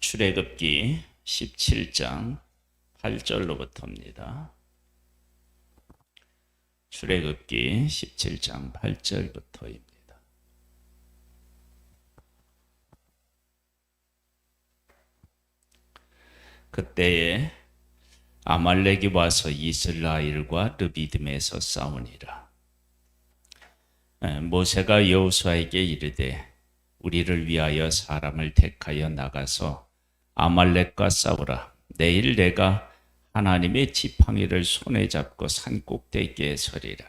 출애굽기 17장 8절로부터입니다. 출애굽기 17장 8절부터입니다. 그때에 아말렉이 와서 이스라엘과 르비딤에서 싸우니라. 모세가 여호수아에게 이르되 우리를 위하여 사람을 택하여 나가서 아말렉과 싸우라. 내일 내가 하나님의 지팡이를 손에 잡고 산 꼭대기에 서리라.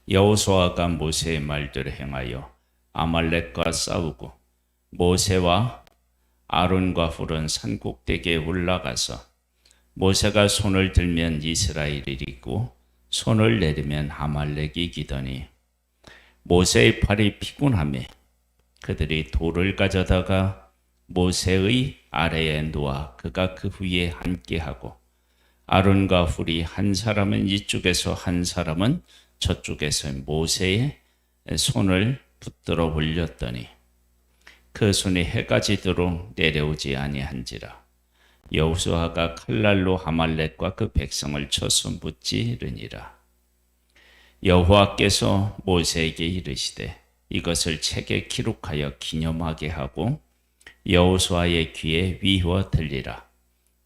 여호수아가 모세의 말대로 행하여 아말렉과 싸우고 모세와 아론과 훌은 산 꼭대기에 올라가서 모세가 손을 들면 이스라엘이 이기고 손을 내리면 아말렉이 이기더니 모세의 팔이 피곤하며 그들이 돌을 가져다가 모세의 아래에 놓아 그가 그 위에 앉게하고 아론과 훌이 한 사람은 이쪽에서 한 사람은 저쪽에서 모세의 손을 붙들어 올렸더니 그 손이 해가 지도록 내려오지 아니한지라. 여호수아가 칼날로 아말렉과 그 백성을 쳐서 무찌르니라. 여호와께서 모세에게 이르시되 이것을 책에 기록하여 기념하게 하고 여호수아의 귀에 위워 들리라.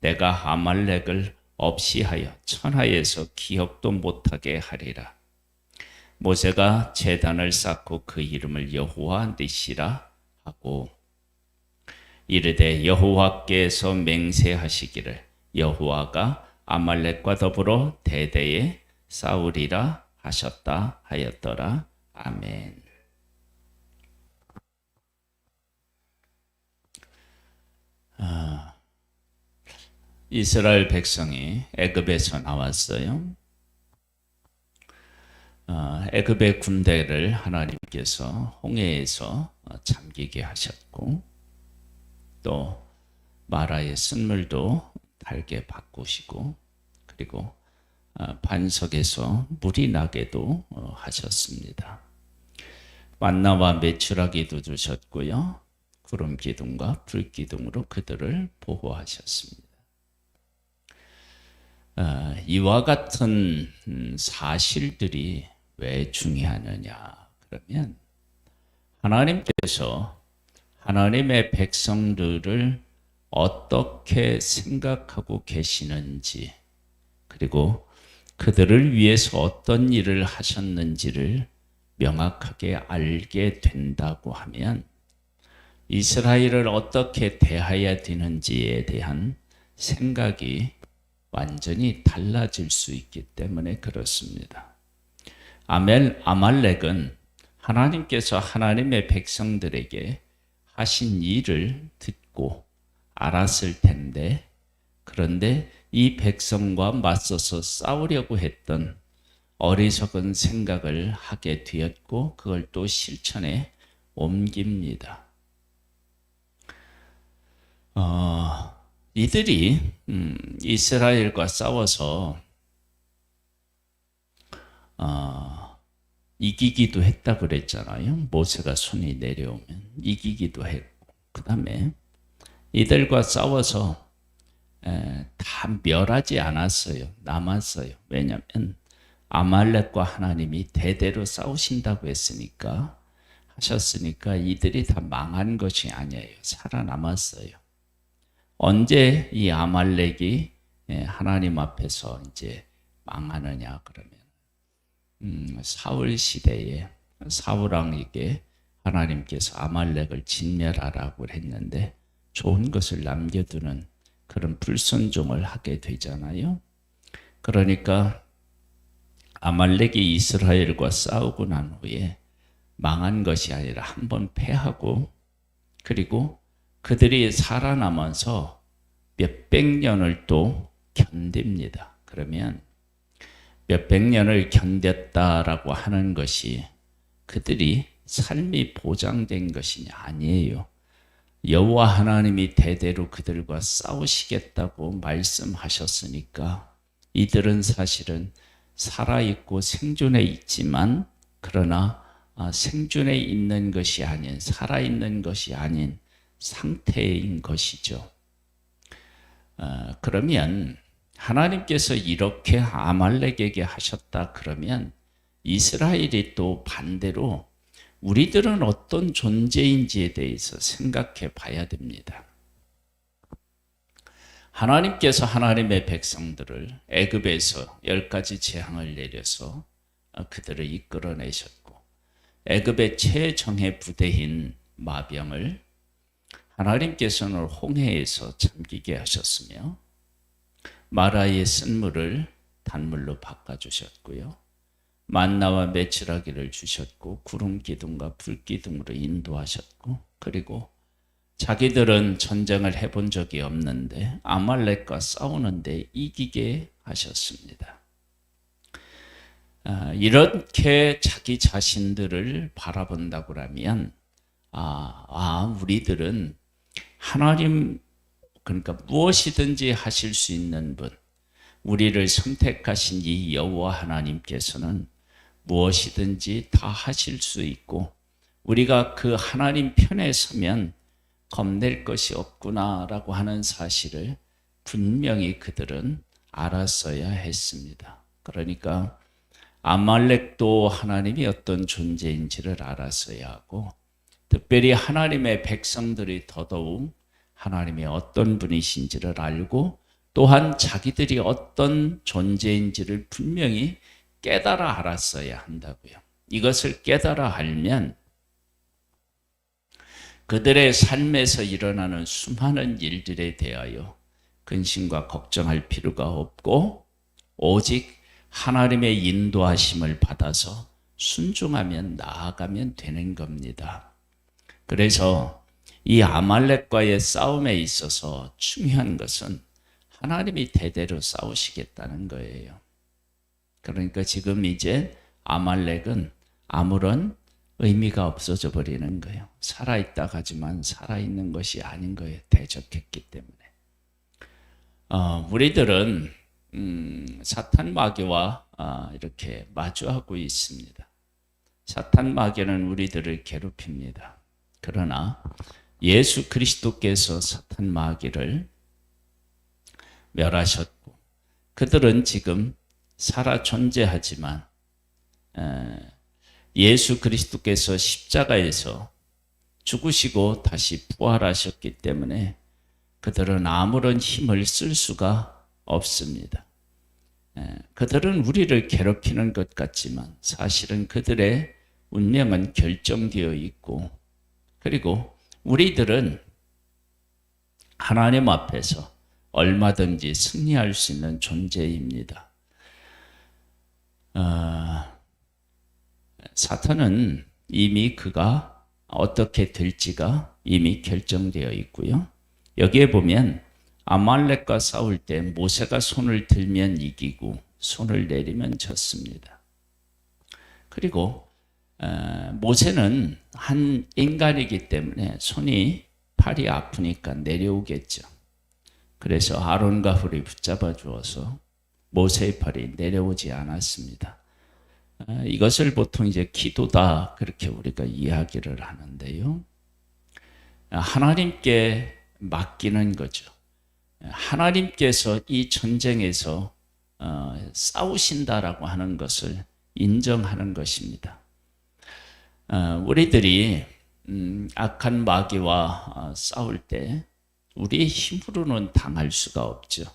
내가 아말렉을 없이 하여 천하에서 기억도 못하게 하리라. 모세가 제단을 쌓고 그 이름을 여호와 니시라 하고 이르되 여호와께서 맹세하시기를 여호와가 아말렉과 더불어 대대에 싸우리라 하셨다 하였더라. 아멘. 이스라엘 백성이 애굽에서 나왔어요. 애굽의 군대를 하나님께서 홍해에서 잠기게 하셨고 또 마라의 쓴물도 달게 바꾸시고 그리고 반석에서 물이 나게도 하셨습니다. 만나와 메추라기도 주셨고요. 구름 기둥과 불 기둥으로 그들을 보호하셨습니다. 이와 같은 사실들이 왜 중요하느냐 그러면 하나님께서 하나님의 백성들을 어떻게 생각하고 계시는지 그리고 그들을 위해서 어떤 일을 하셨는지를 명확하게 알게 된다고 하면 이스라엘을 어떻게 대해야 되는지에 대한 생각이 완전히 달라질 수 있기 때문에 그렇습니다. 아말렉은 하나님께서 하나님의 백성들에게 하신 일을 듣고 알았을 텐데 그런데 이 백성과 맞서서 싸우려고 했던 어리석은 생각을 하게 되었고 그걸 또 실천에 옮깁니다. 이들이 이스라엘과 싸워서 이기기도 했다고 그랬잖아요. 모세가 손이 내려오면 이기기도 했고 그 다음에 이들과 싸워서 다 멸하지 않았어요. 남았어요. 왜냐하면 아말렉과 하나님이 대대로 싸우신다고 했으니까 하셨으니까 이들이 다 망한 것이 아니에요. 살아남았어요. 언제 이 아말렉이 하나님 앞에서 이제 망하느냐 그러면 사울 시대에 사울 왕에게 하나님께서 아말렉을 진멸하라고 했는데 좋은 것을 남겨두는 그런 불순종을 하게 되잖아요. 그러니까 아말렉이 이스라엘과 싸우고 난 후에 망한 것이 아니라 한번 패하고 그리고 그들이 살아남아서 몇백 년을 또 견딥니다. 그러면 몇백 년을 견뎠다라고 하는 것이 그들이 삶이 보장된 것이 아니에요. 여호와 하나님이 대대로 그들과 싸우시겠다고 말씀하셨으니까 이들은 사실은 살아있고 생존해 있지만 그러나 생존해 있는 것이 아닌 살아있는 것이 아닌 상태인 것이죠. 그러면 하나님께서 이렇게 아말렉에게 하셨다 그러면 이스라엘이 또 반대로 우리들은 어떤 존재인지에 대해서 생각해 봐야 됩니다. 하나님께서 하나님의 백성들을 애굽에서 10가지 재앙을 내려서 그들을 이끌어내셨고, 애굽의 최정예 부대인 마병을 하나님께서는 홍해에서 잠기게 하셨으며, 마라의 쓴물을 단물로 바꿔주셨고요, 만나와 메추라기를 주셨고, 구름 기둥과 불 기둥으로 인도하셨고, 그리고 자기들은 전쟁을 해본 적이 없는데 아말렉과 싸우는데 이기게 하셨습니다. 이렇게 자기 자신들을 바라본다고 하면 우리들은 하나님, 그러니까 무엇이든지 하실 수 있는 분, 우리를 선택하신 이 여호와 하나님께서는 무엇이든지 다 하실 수 있고, 우리가 그 하나님 편에 서면 겁낼 것이 없구나라고 하는 사실을 분명히 그들은 알았어야 했습니다. 그러니까 아말렉도 하나님이 어떤 존재인지를 알았어야 하고, 특별히 하나님의 백성들이 더더욱 하나님이 어떤 분이신지를 알고, 또한 자기들이 어떤 존재인지를 분명히 깨달아 알았어야 한다고요. 이것을 깨달아 알면 그들의 삶에서 일어나는 수많은 일들에 대하여 근심과 걱정할 필요가 없고, 오직 하나님의 인도하심을 받아서 순종하면 나아가면 되는 겁니다. 그래서 이 아말렉과의 싸움에 있어서 중요한 것은 하나님이 대대로 싸우시겠다는 거예요. 그러니까 지금 이제 아말렉은 아무런 의미가 없어져 버리는 거예요. 살아있다 하지만 살아있는 것이 아닌 거예요. 대적했기 때문에. 우리들은 사탄 마귀와 이렇게 마주하고 있습니다. 사탄 마귀는 우리들을 괴롭힙니다. 그러나 예수 그리스도께서 사탄 마귀를 멸하셨고, 그들은 지금 살아 존재하지만 예수 그리스도께서 십자가에서 죽으시고 다시 부활하셨기 때문에 그들은 아무런 힘을 쓸 수가 없습니다. 그들은 우리를 괴롭히는 것 같지만 사실은 그들의 운명은 결정되어 있고, 그리고 우리들은 하나님 앞에서 얼마든지 승리할 수 있는 존재입니다. 사탄은 이미 그가 어떻게 될지가 이미 결정되어 있고요. 여기에 보면 아말렉과 싸울 때 모세가 손을 들면 이기고 손을 내리면 졌습니다. 그리고 모세는 한 인간이기 때문에 팔이 아프니까 내려오겠죠. 그래서 아론과 훌이 붙잡아 주어서 모세의 팔이 내려오지 않았습니다. 이것을 보통 이제 기도다 그렇게 우리가 이야기를 하는데요. 하나님께 맡기는 거죠. 하나님께서 이 전쟁에서 싸우신다라고 하는 것을 인정하는 것입니다. 우리들이 악한 마귀와 싸울 때 우리의 힘으로는 당할 수가 없죠.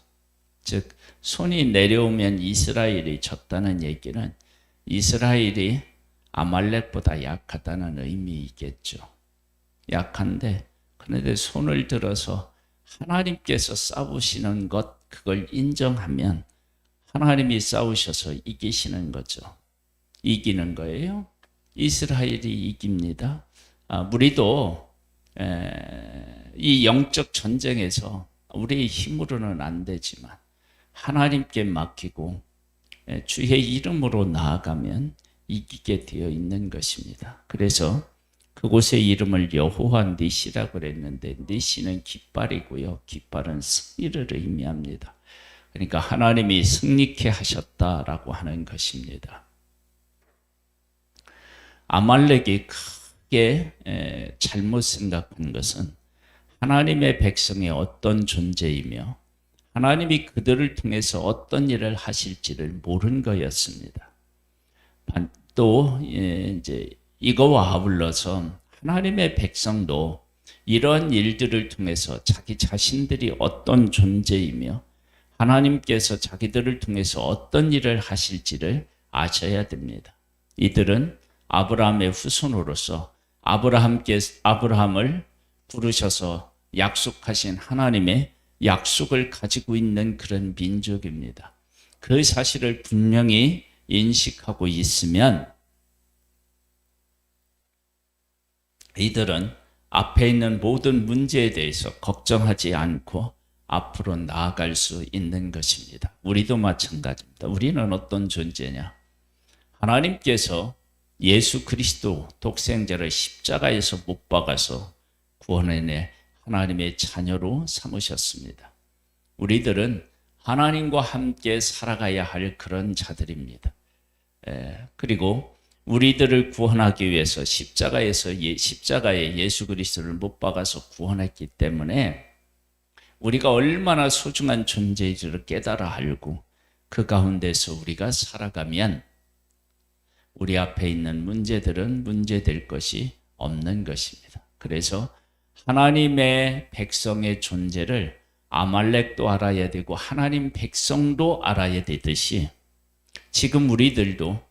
즉 손이 내려오면 이스라엘이 졌다는 얘기는 이스라엘이 아말렉보다 약하다는 의미이겠죠. 약한데 그런데 손을 들어서 하나님께서 싸우시는 것, 그걸 인정하면 하나님이 싸우셔서 이기시는 거죠. 이기는 거예요. 이스라엘이 이깁니다. 우리도 이 영적 전쟁에서 우리의 힘으로는 안 되지만 하나님께 맡기고 주의 이름으로 나아가면 이기게 되어 있는 것입니다. 그래서 그곳의 이름을 여호와 니시라고 그랬는데, 니시는 깃발이고요. 깃발은 승리를 의미합니다. 그러니까 하나님이 승리케 하셨다라고 하는 것입니다. 아말렉이 크게 잘못 생각한 것은 하나님의 백성이 어떤 존재이며 하나님이 그들을 통해서 어떤 일을 하실지를 모른 거였습니다. 또 이제 이거와 아울러서 하나님의 백성도 이러한 일들을 통해서 자기 자신들이 어떤 존재이며 하나님께서 자기들을 통해서 어떤 일을 하실지를 아셔야 됩니다. 이들은 아브라함의 후손으로서 아브라함을 부르셔서 약속하신 하나님의 약속을 가지고 있는 그런 민족입니다. 그 사실을 분명히 인식하고 있으면 이들은 앞에 있는 모든 문제에 대해서 걱정하지 않고 앞으로 나아갈 수 있는 것입니다. 우리도 마찬가지입니다. 우리는 어떤 존재냐? 하나님께서 예수 그리스도 독생자를 십자가에서 못 박아서 구원해내 하나님의 자녀로 삼으셨습니다. 우리들은 하나님과 함께 살아가야 할 그런 자들입니다. 그리고 우리들을 구원하기 위해서 십자가에 예수 그리스도를 못 박아서 구원했기 때문에 우리가 얼마나 소중한 존재인지를 깨달아 알고 그 가운데서 우리가 살아가면 우리 앞에 있는 문제들은 문제될 것이 없는 것입니다. 그래서 하나님의 백성의 존재를 아말렉도 알아야 되고 하나님 백성도 알아야 되듯이 지금 우리들도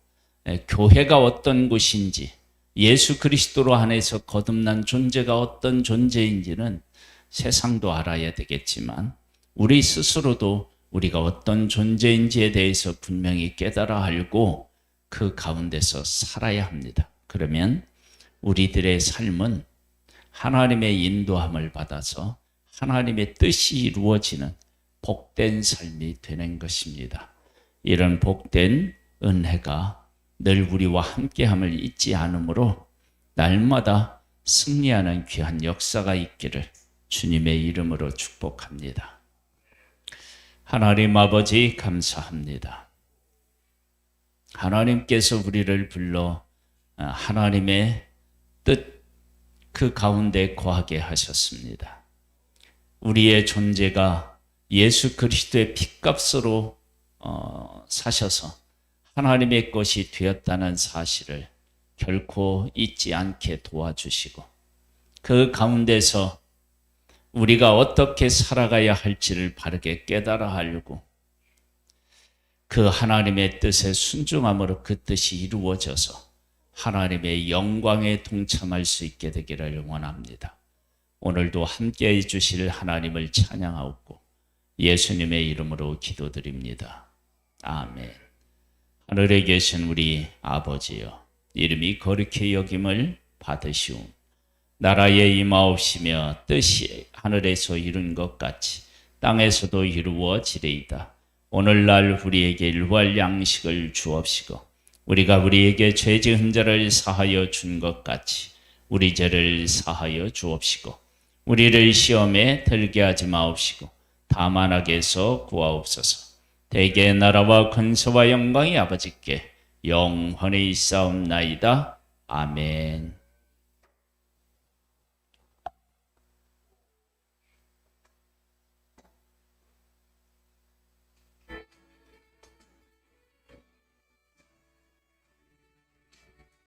교회가 어떤 곳인지 예수 그리스도로 안에서 거듭난 존재가 어떤 존재인지는 세상도 알아야 되겠지만 우리 스스로도 우리가 어떤 존재인지에 대해서 분명히 깨달아 알고 그 가운데서 살아야 합니다. 그러면 우리들의 삶은 하나님의 인도함을 받아서 하나님의 뜻이 이루어지는 복된 삶이 되는 것입니다. 이런 복된 은혜가 늘 우리와 함께함을 잊지 않으므로 날마다 승리하는 귀한 역사가 있기를 주님의 이름으로 축복합니다. 하나님 아버지 감사합니다. 하나님께서 우리를 불러 하나님의 뜻 그 가운데 거하게 하셨습니다. 우리의 존재가 예수 그리스도의 핏값으로 사셔서 하나님의 것이 되었다는 사실을 결코 잊지 않게 도와주시고 그 가운데서 우리가 어떻게 살아가야 할지를 바르게 깨달아 알고 그 하나님의 뜻에 순종함으로 그 뜻이 이루어져서 하나님의 영광에 동참할 수 있게 되기를 원합니다. 오늘도 함께해 주실 하나님을 찬양하고 예수님의 이름으로 기도드립니다. 아멘. 하늘에 계신 우리 아버지여, 이름이 거룩히 여김을 받으시오. 나라에 임하옵시며 뜻이 하늘에서 이룬 것 같이 땅에서도 이루어지리이다. 오늘날 우리에게 일할 양식을 주옵시고 우리가 우리에게 죄 지은 자를 사하여 준 것 같이 우리 죄를 사하여 주옵시고 우리를 시험에 들게 하지 마옵시고 다만 악에서 구하옵소서. 대개 나라와 근세와 영광이 아버지께 영원히 있사옵나이다. 아멘.